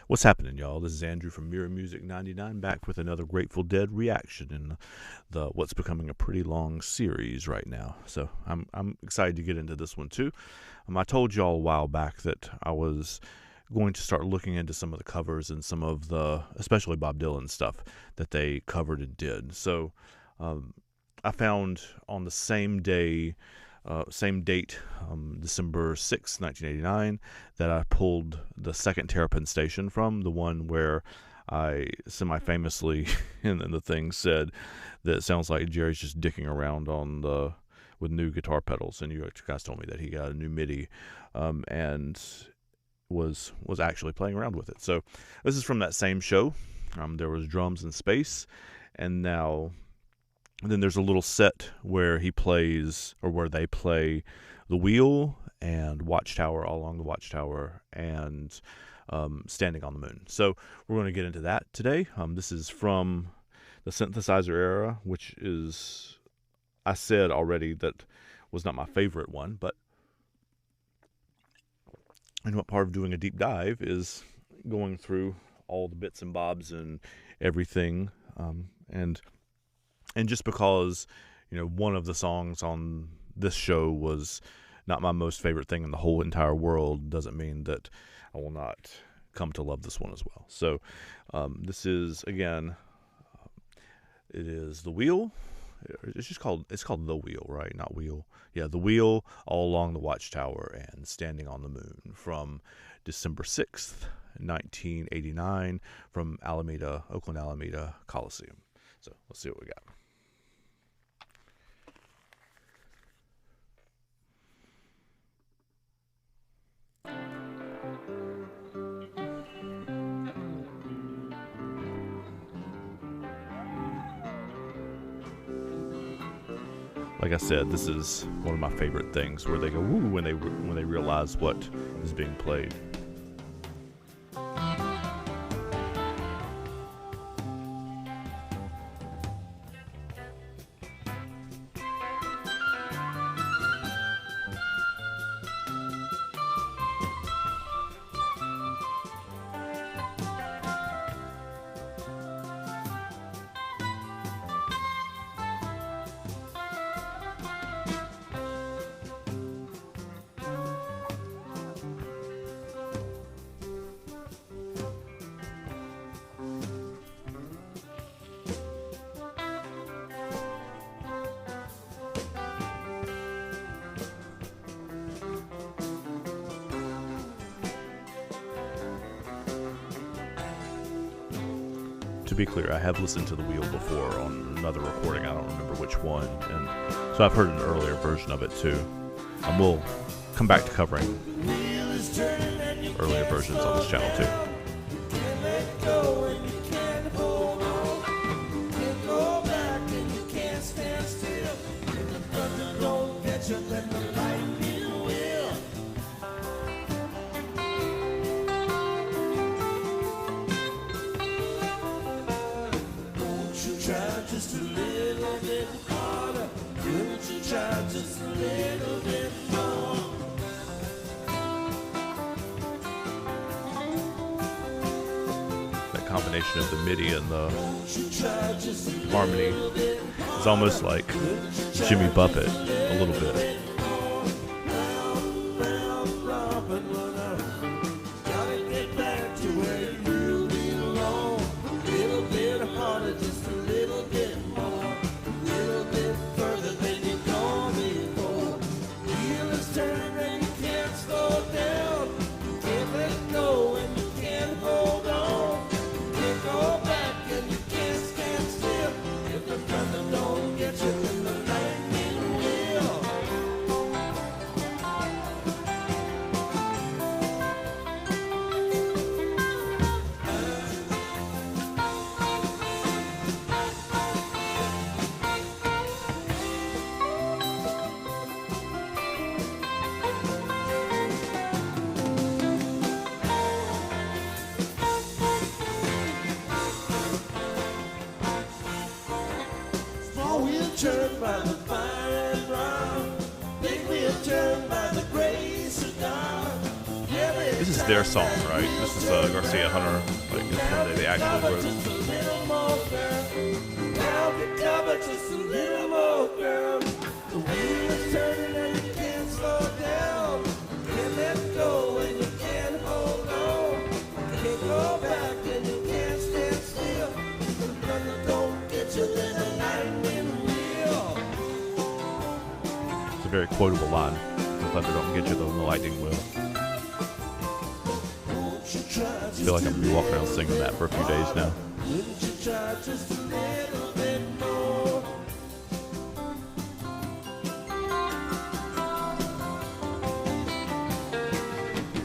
What's happening, y'all? This is Andrew from Mirror Music 99, back with another Grateful Dead reaction in the what's becoming a pretty long series right now. So I'm excited to get into this one too. I told y'all a while back that I was going to start looking into some of the covers and some of the, especially Bob Dylan stuff that they covered and did. So I found on the same day. Same date, December 6, 1989, that I pulled the second Terrapin Station from, the one where I semi-famously in the thing said that it sounds like Jerry's just dicking around with new guitar pedals, and you guys told me that he got a new MIDI and was actually playing around with it. So this is from that same show. There was drums and space, and then there's a little set where he plays, or where they play, the Wheel and Watchtower, All Along the Watchtower, and Standing on the Moon. So we're going to get into that today. This is from the synthesizer era, which is, I said already, that was not my favorite one, but and what part of doing a deep dive is going through all the bits and bobs and everything, and just because, one of the songs on this show was not my most favorite thing in the whole entire world doesn't mean that I will not come to love this one as well. So this is, again, it is The Wheel. It's called The Wheel, right? Not Wheel. Yeah, The Wheel, All Along the Watchtower, and Standing on the Moon from December 6th, 1989, from Oakland Alameda Coliseum. So let's see what we got. Like I said, this is one of my favorite things, where they go woo when they realize what is being played. To be clear, I have listened to The Wheel before on another recording. I don't remember which one, and so I've heard an earlier version of it too. And we'll come back to covering earlier versions on this channel too. Just a little bit harder. Couldn't you try just a little bit more? That combination of the MIDI and the harmony is almost like Jimmy Buffett a little bit. Turned by the fire and brown, big wheel turned by the grace of God. This is is their song, right? This is Garcia Hunter. Like it's one that they actually wrote. Just a little more, girl. Now get covered just a little more, girl. The wheel is turning and you can't slow down. Can't let go and you can't hold on. Can't go back and you can't stand still. The thunder don't get you, then the lightning will. It's a very quotable line. The thunder don't get you, though the lightning will. I feel like I'm gonna be walking around singing that for a few days now. Wouldn't you try just a little bit more?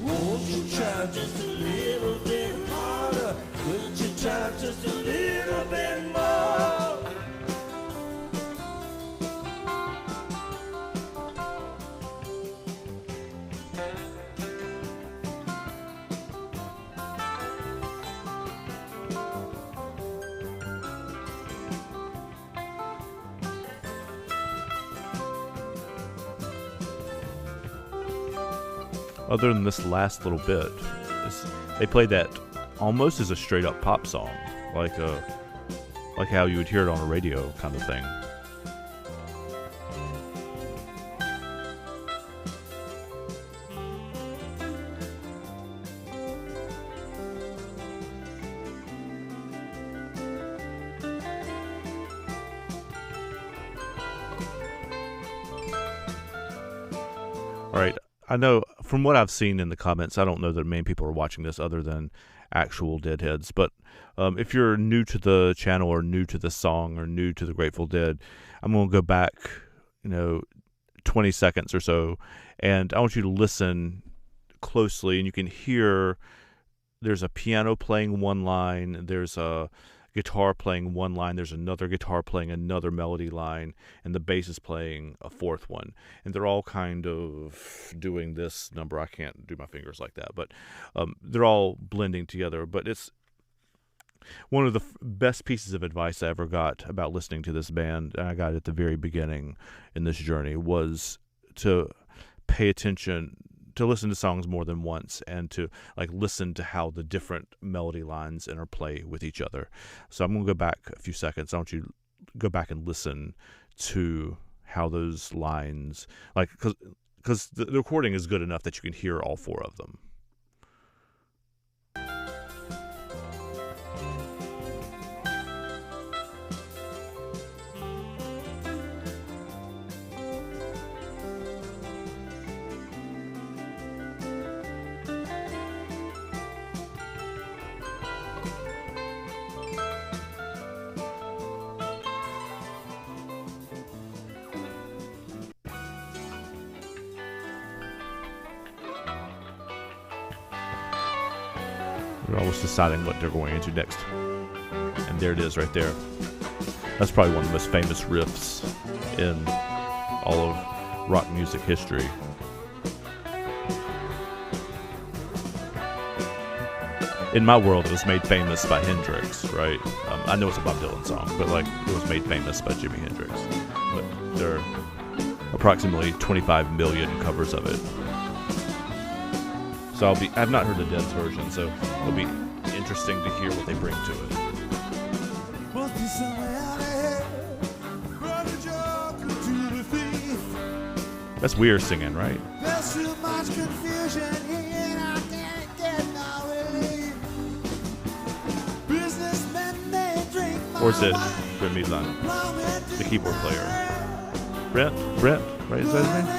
Won't you try just a little bit harder? Wouldn't you try just a little bit more? Other than this last little bit, they played that almost as a straight up pop song, like how you would hear it on a radio kind of thing. All right. I know from what I've seen in the comments, I don't know that many people are watching this other than actual Deadheads. But if you're new to the channel or new to the song or new to the Grateful Dead, I'm going to go back, 20 seconds or so, and I want you to listen closely, and you can hear there's a piano playing one line, there's a guitar playing one line, there's another guitar playing another melody line, and the bass is playing a fourth one. And they're all kind of doing this number. I can't do my fingers like that, but they're all blending together. But it's one of the best pieces of advice I ever got about listening to this band, and I got it at the very beginning in this journey, was to pay attention, to listen to songs more than once, and to listen to how the different melody lines interplay with each other. So I'm going to go back a few seconds. I want you to go back and listen to how those lines, because the recording is good enough that you can hear all four of them. They're almost deciding what they're going into next. And there it is right there. That's probably one of the most famous riffs in all of rock music history. In my world, it was made famous by Hendrix, right? I know it's a Bob Dylan song, but it was made famous by Jimi Hendrix. But there are approximately 25 million covers of it. So I've not heard the Dead's version, so it'll be interesting to hear what they bring to it. Must be somewhere out ahead. Brought a joker to the thief. That's Weir singing, right? There's too much confusion here and I can't get no relief. Businessmen, they drink my Or is it wine. Brent Milan, Long and the keyboard player? Brent, right? Is that his name?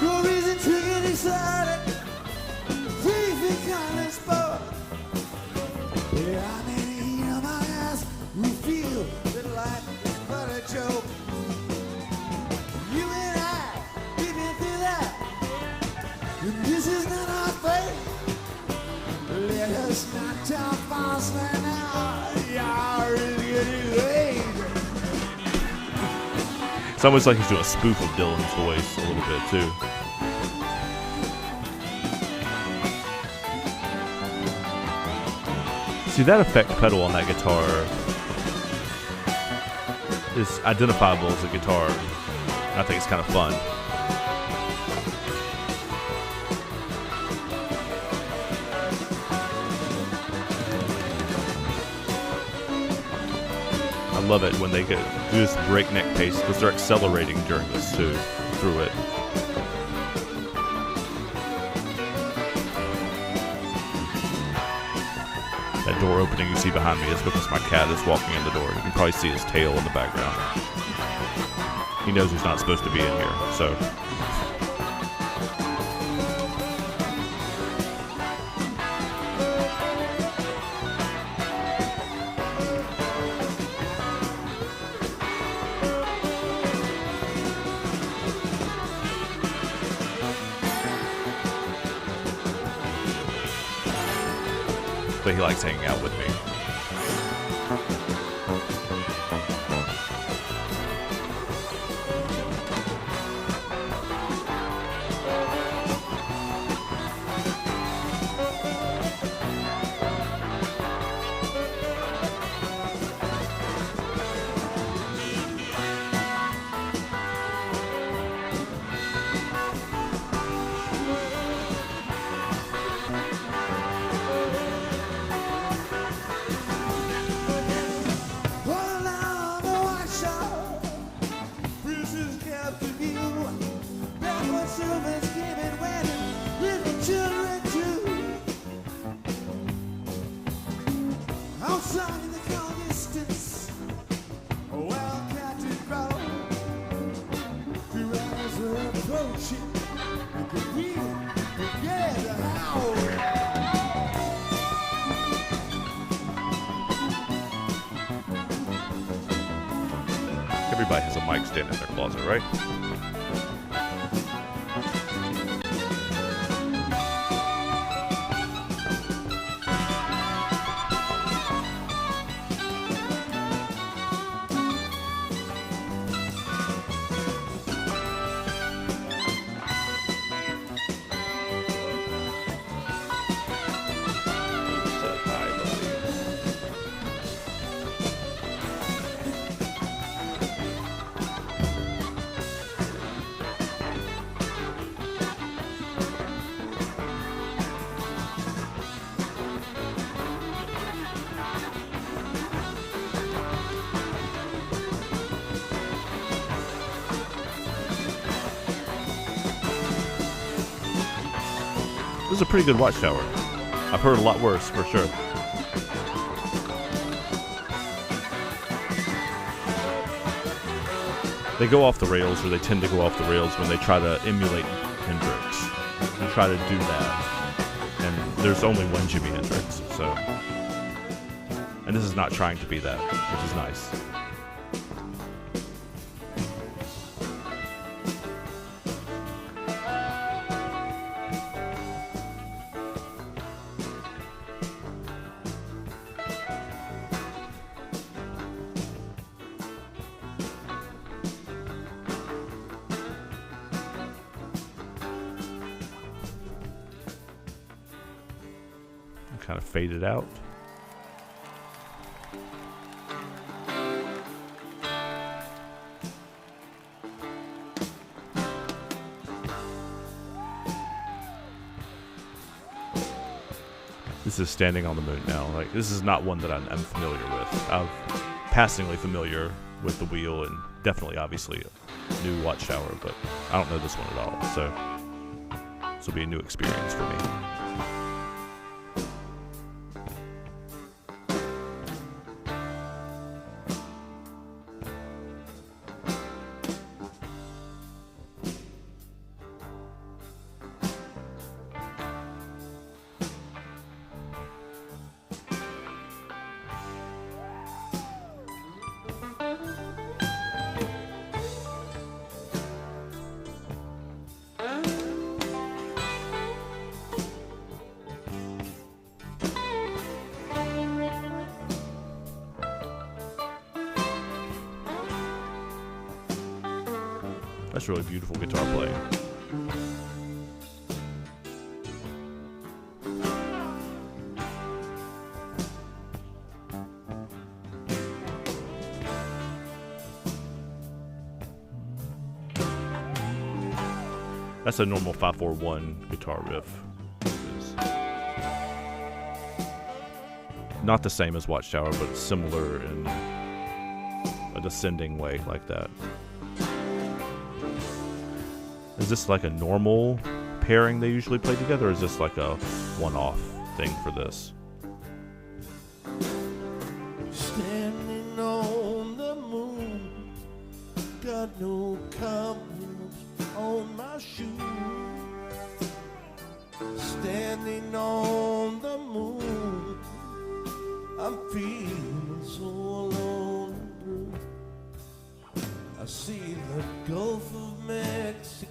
No reason to get excited. Thief kind of sport. Yeah, I'm in the heat of my ass. We feel that life is but a joke. You and I, we've been through that. And this is It's not too fast now. You're getting late. It's almost like he's doing a spoof of Dylan's voice a little bit too. See, that effect pedal on that guitar is identifiable as a guitar. I think it's kind of fun. I love it when they do this breakneck pace because they're accelerating during this too, through it. That door opening you see behind me is because my cat is walking in the door. You can probably see his tail in the background. He knows he's not supposed to be in here, so. But he likes hanging out with me. Everybody has a mic stand in their closet, right? This is a pretty good Watchtower. I've heard a lot worse, for sure. They go off the rails, or they tend to go off the rails when they try to emulate Hendrix. They try to do that. And there's only one Jimi Hendrix, so. And this is not trying to be that, which is nice. Kind of faded out. This is Standing on the Moon now. Like, this is not one that I'm familiar with. I'm passingly familiar with the wheel and definitely, obviously, a new Watchtower, but I don't know this one at all. So this will be a new experience for me. That's really beautiful guitar playing. That's a normal 5/4-1 guitar riff. Not the same as Watchtower, but similar in a descending way like that. Is this like a normal pairing they usually play together, or is this like a one-off thing for this? Standing on the moon, got no cobwebs on my shoes. Standing on the moon, I'm feeling so alone and blue. I see the Gulf of Mexico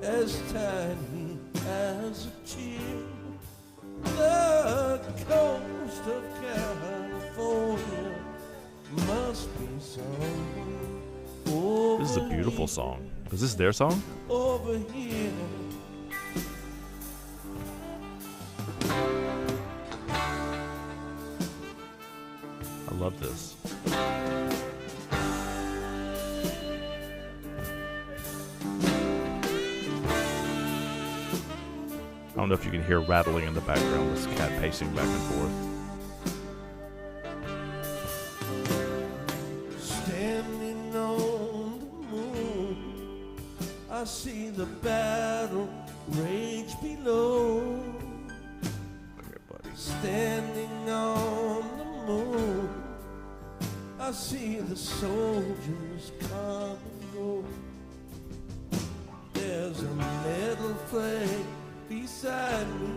as tiny as a tear. The coast of California must be somewhere. This is a beautiful song. Is this their song? Over here. I love this. I don't know if you can hear rattling in the background, this cat pacing back and forth. Standing on the moon, I see the battle rage below. Okay, buddy. Standing on the moon, I see the soldiers come and go. There's a metal flag beside me,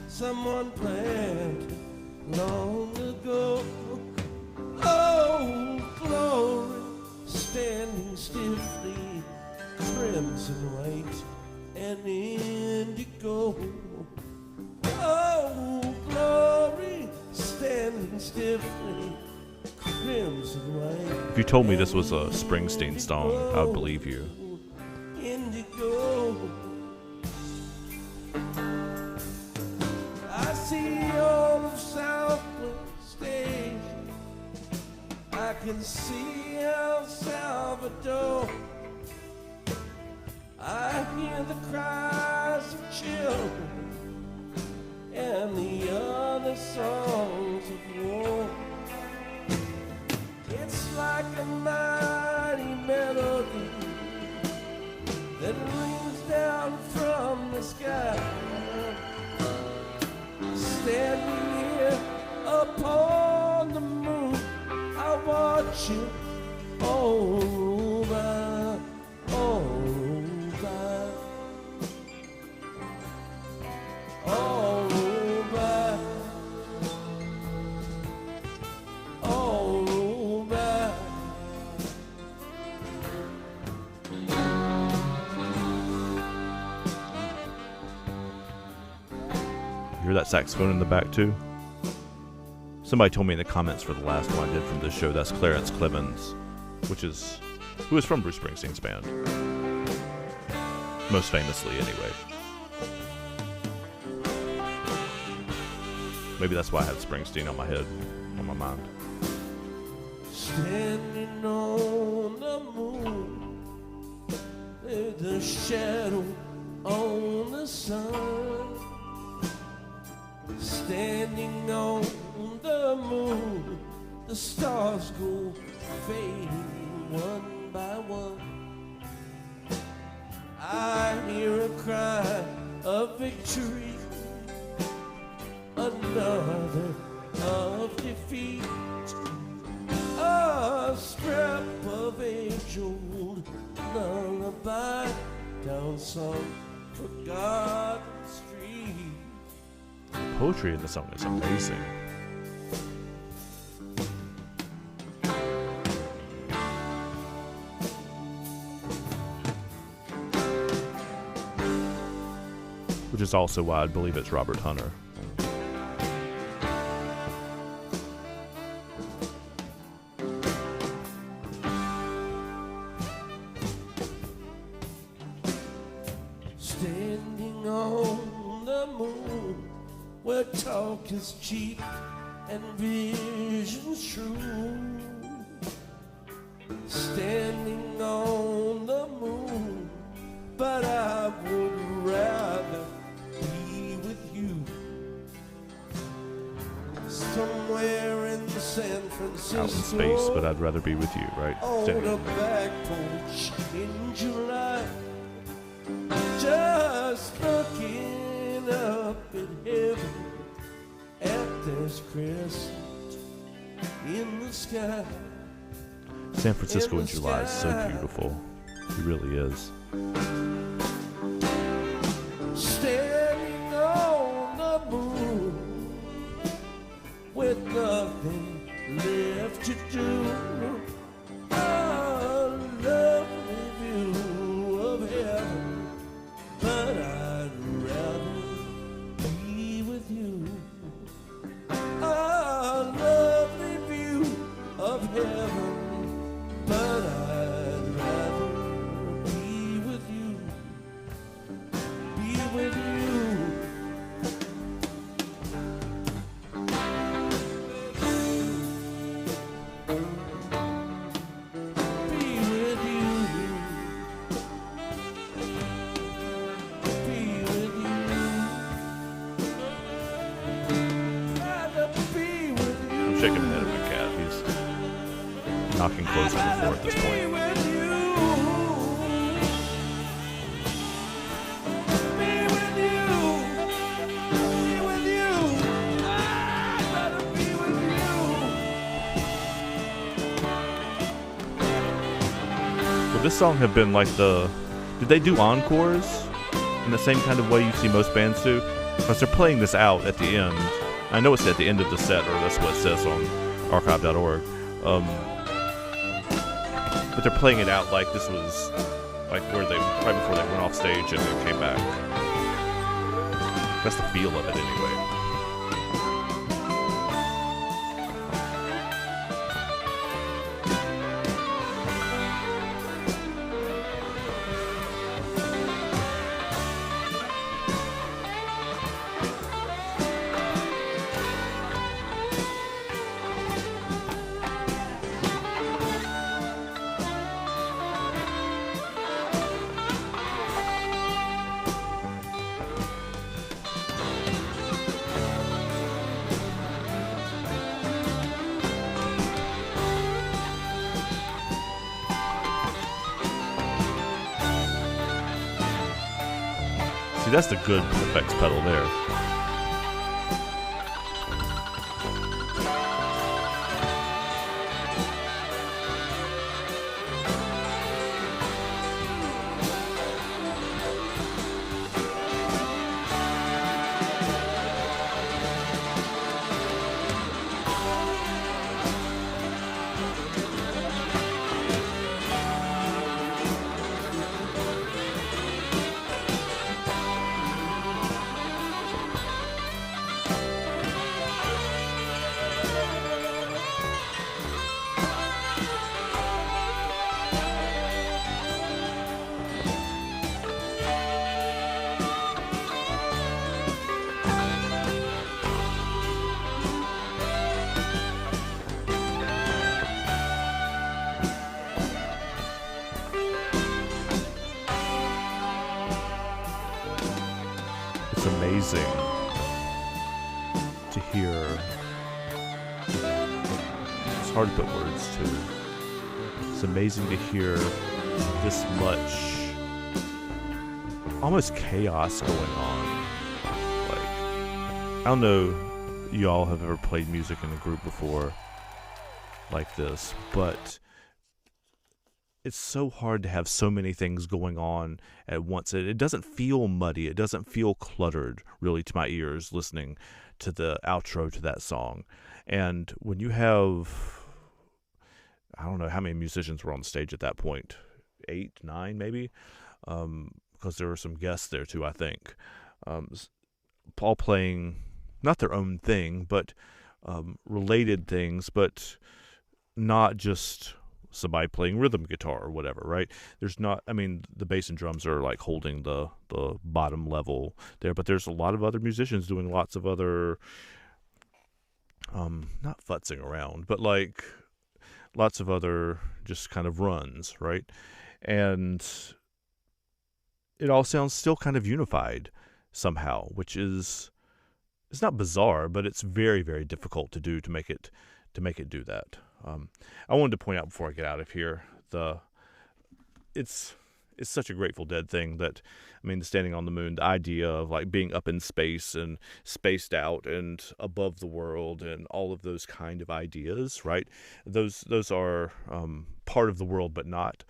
someone planted long ago. Oh, glory, standing stiffly, crimson white and indigo. Oh, glory, standing stiffly, crimson white. If you told me this was a Springsteen song, I would believe you. Indigo. I see all of Southwest Station. I can see El Salvador. I hear the cries of children and the other songs of war. It's like a mighty melody that rings down from the sky. Standing here upon the moon, I watch you all by, all by, all by, all by. You hear that saxophone in the back too? Somebody told me in the comments for the last one I did from this show that's Clarence Clemens, who is from Bruce Springsteen's band. Most famously, anyway. Maybe that's why I had Springsteen on my head, on my mind. Standing on the moon, with the shadow on the sun. Standing on the moon, the stars go fading one by one. I hear a cry of victory, another of defeat. A scrap of age-old lullaby down some forgotten street. Poetry in the song is amazing. Which is also why I believe it's Robert Hunter. standing on the moon, where talk is cheap and vision's true. Standing on the moon, but I would rather be with you. Somewhere in San Francisco, Out in space, but I'd rather be with you, right? on Standing a on the moon. back porch in July, just looking up at heaven, at this crescent in the sky. San Francisco in July is so beautiful. It really is. Standing on the moon with nothing left to do. A lovely view of heaven, but I'd rather be with you. A lovely view of heaven, but I'd rather be with you. Be with you. Be with you. Be with you. Rather be with you. I'm shaking the head of my cat. He's knocking clothes on the floor at this point. Be with you. Be with you. Be with you. I'd rather be with you. Would this song have been like the... Did they do encores in the same kind of way you see most bands do? Because they're playing this out at the end. I know it's at the end of the set, or that's what it says on archive.org. But they're playing it out like this was like where they right before they went off stage and then came back. That's the feel of it anyway. See, that's the good effects pedal there. It's amazing to hear. It's hard to put words to. It's amazing to hear this much almost chaos going on. Like, I don't know y'all have ever played music in a group before like this, but it's so hard to have so many things going on at once. It doesn't feel muddy. It doesn't feel cluttered, really, to my ears, listening to the outro to that song. And when you have, I don't know how many musicians were on stage at that point, 8, 9 maybe, because there were some guests there too, I think, all playing not their own thing, but related things, but not just somebody playing rhythm guitar or whatever, right? There's not, I mean, the bass and drums are like holding the bottom level there, but there's a lot of other musicians doing lots of other, not futzing around, but like lots of other just kind of runs, right? And it all sounds still kind of unified somehow, which is, it's not bizarre, but it's very, very difficult to do, to make it do that. I wanted to point out before I get out of here, it's such a Grateful Dead thing that, I mean, the Standing on the Moon, the idea of like being up in space and spaced out and above the world and all of those kind of ideas, right? Those are part of the world, but not.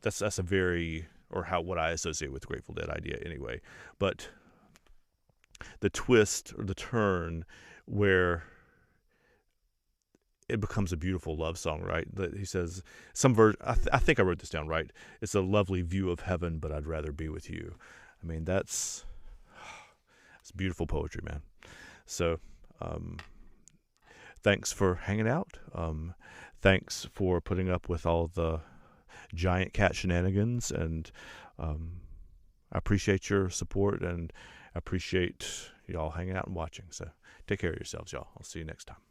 That's a very, or what I associate with Grateful Dead idea anyway. But the twist or the turn where it becomes a beautiful love song, right? He says, I think I wrote this down right. It's a lovely view of heaven, but I'd rather be with you. I mean, it's beautiful poetry, man. So, thanks for hanging out. Thanks for putting up with all the giant cat shenanigans, and I appreciate your support, and I appreciate y'all hanging out and watching. So take care of yourselves, y'all. I'll see you next time.